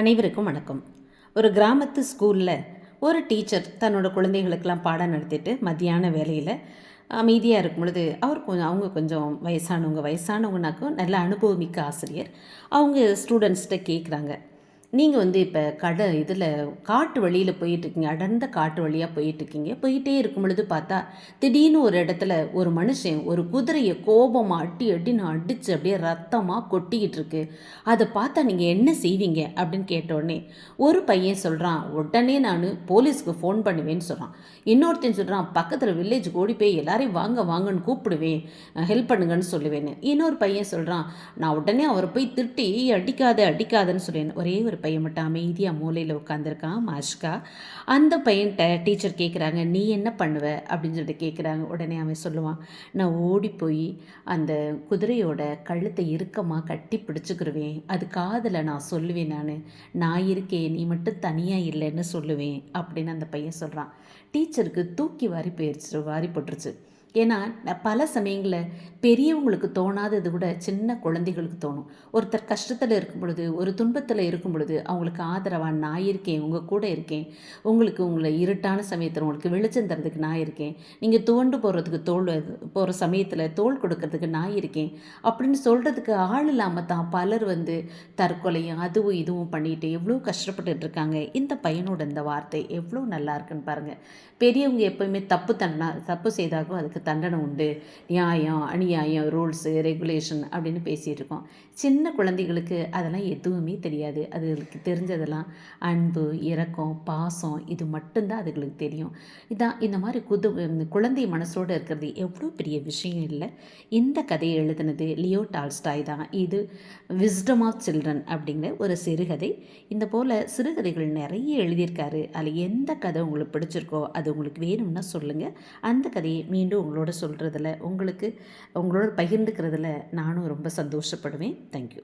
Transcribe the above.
அனைவருக்கும் வணக்கம். ஒரு கிராமத்து ஸ்கூலில் ஒரு டீச்சர் தன்னோட குழந்தைகளுக்கெல்லாம் பாடம் நடத்திட்டு மத்தியான வேலையில் அமைதியாக இருக்கும் பொழுது அவங்க கொஞ்சம் வயசானவங்கனாக்கும் நல்ல அனுபவமிக்க ஆசிரியர். அவங்க ஸ்டூடெண்ட்ஸ்கிட்ட கேட்குறாங்க, நீங்கள் இப்போ இதில் காட்டு வழியில் போயிட்டுருக்கீங்க, அடர்ந்த காட்டு வழியாக போயிட்டுருக்கீங்க. போயிட்டே இருக்கும் பொழுது பார்த்தா திடீர்னு ஒரு இடத்துல ஒரு மனுஷன் ஒரு குதிரையை கோபமாக அடின்னு அடித்து அப்படியே ரத்தமாக கொட்டிக்கிட்டு இருக்கு. அதை பார்த்தா நீங்கள் என்ன செய்வீங்க அப்படின்னு கேட்டோடனே ஒரு பையன் சொல்கிறான், உடனே நான் போலீஸ்க்கு ஃபோன் பண்ணுவேன்னு சொல்கிறான். இன்னொருத்தன் சொல்கிறான், பக்கத்தில் வில்லேஜுக்கு ஓடி போய் எல்லாரையும் வாங்கன்னு கூப்பிடுவேன், ஹெல்ப் பண்ணுங்கன்னு சொல்லுவேன்னு. இன்னொரு பையன் சொல்கிறான், நான் உடனே அவரை போய் திட்டி அடிக்காதன்னு சொல்லுவேன். ஒரே ஒரு பையன் மட்டும் அமைதியாக மூலையில் உட்காந்துருக்கான், மாஷ்கா. அந்த பையன்கிட்ட டீச்சர் கேட்குறாங்க, நீ என்ன பண்ணுவ அப்படின்னு சொல்லிட்டு கேட்குறாங்க. உடனே அவன் சொல்லுவான், நான் ஓடி போய் அந்த குதிரையோட கழுத்தை இறுக்கமாக கட்டி பிடிச்சிக்கிருவேன். அது காதில் நான் சொல்லுவேன், நான் இருக்கேன், நீ மட்டும் தனியாக இல்லைன்னு சொல்லுவேன் அப்படின்னு அந்த பையன் சொல்கிறான். டீச்சருக்கு தூக்கி வாரி போட்டுருச்சு. ஏன்னா பல சமயங்களில் பெரியவங்களுக்கு தோணாதது கூட சின்ன குழந்தைகளுக்கு தோணும். ஒருத்தர் கஷ்டத்தில் இருக்கும் பொழுது, ஒரு துன்பத்தில் இருக்கும் பொழுது அவங்களுக்கு ஆதரவாக நான் இருக்கேன், உங்கள் கூட இருக்கேன், உங்களை இருட்டான சமயத்தில் உங்களுக்கு வெளிச்சம் தரதுக்கு நான் இருக்கேன், நீங்கள் துவண்டு போகிற சமயத்தில் தோள் கொடுக்கறதுக்கு நான் இருக்கேன் அப்படின்னு சொல்கிறதுக்கு ஆள் இல்லாமல் தான் பலர் தற்கொலையும் அதுவும் இதுவும் பண்ணிட்டு எவ்வளோ கஷ்டப்பட்டுட்டு இருக்காங்க. இந்த பையனோட இந்த வார்த்தை எவ்வளோ நல்லா இருக்குன்னு பாருங்கள். பெரியவங்க எப்போயுமே தப்பு செய்தாலும் அதுக்கு தண்டனை உண்டு, நியாயம் அநியாயம், ரூல்ஸு ரெகுலேஷன் அப்படின்னு பேசிகிட்டு இருக்கோம். சின்ன குழந்தைகளுக்கு அதெல்லாம் எதுவுமே தெரியாது. அதுகளுக்கு தெரிஞ்சதெல்லாம் அன்பு, இரக்கம், பாசம், இது மட்டும்தான் அதுகளுக்கு தெரியும். இதான் இந்த மாதிரி குழந்தை மனசோடு இருக்கிறது எவ்வளோ பெரிய விஷயம் இல்லை. இந்த கதையை எழுதினது லியோ டால்ஸ்டாய் தான். இது விஸ்டம் ஆஃப் சில்ட்ரன் அப்படிங்கிற ஒரு சிறுகதை. இந்த போல் சிறுகதைகள் நிறைய எழுதியிருக்காரு. அதில் எந்த கதை உங்களுக்கு பிடிச்சிருக்கோ அது உங்களுக்கு வேணும்னா சொல்லுங்கள். அந்த கதையை மீண்டும் உங்களோட சொல்கிறதுல உங்களோட பகிர்ந்துக்கிறதுல நானும் ரொம்ப சந்தோஷப்படுவேன். தேங்க்யூ.